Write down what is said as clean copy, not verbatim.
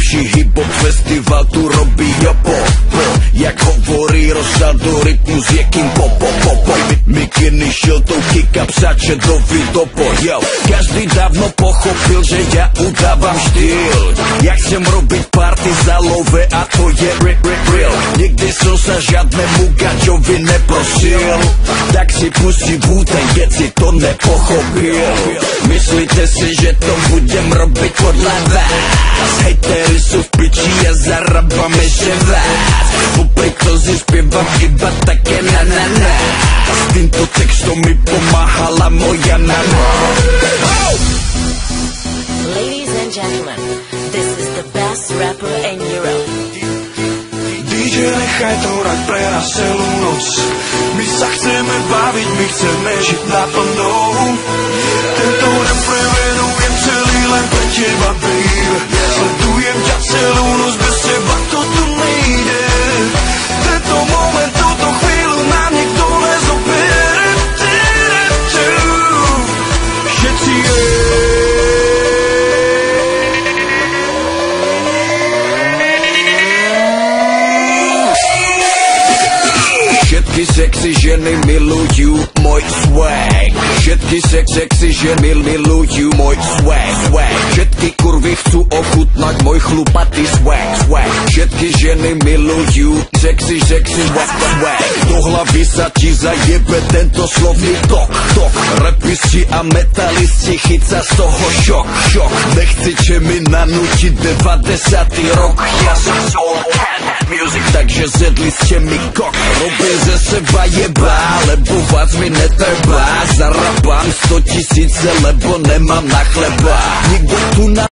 Najlepší hip-hop festival tu robí jopo. Jak hovorí Rozaldo, rytmus je kým popo. Mikiny, šiltovky, kapsače do vidopo. Yo, každý dávno pochopil, že ja udávam štýl. Ja chcem robiť party za love a to je real. Nikdy som sa žiadnemu gačovi neprosil, tak si pustí Wu-Tang, keď si to nepochopil. Myslíte si, že to budem robiť podľa vás? Hejteri sú v piči a zarábam ešte vás. Popri to si spievam iba také na. S týmto textom mi pomáhala moja nana. Ladies and gentlemen, this is the best rapper in Europe. DJ, nechaj to hrať pre nás celú noc. My sa chceme baviť, my chceme žiť naplno. Tento rap prevenujem celý len pre teba, baby. Sledujem ťa celú noc, bez teba to tu nejde. Tento moment, túto chvíľu nám nikto nezobere. Všetci Všetky sexy ženy milujú môj swag. Všetky sexy ženy milujú môj swag. Všetky kurvy chcú ochutnať môj chlupatý swag. Všetky ženy milujú sexy swag. Do hlavy sa ti zajebe tento slovný tok. Rapisti a metalisti, chyca z toho šok. Nechcete mi nanútiť 90. rok. Ja som soul music, takže zjedli ste mi kok. Robím ze seba jeba, lebo vás mi netreba. Zarabám 100 000, lebo nemám na chleba. Nikto tu na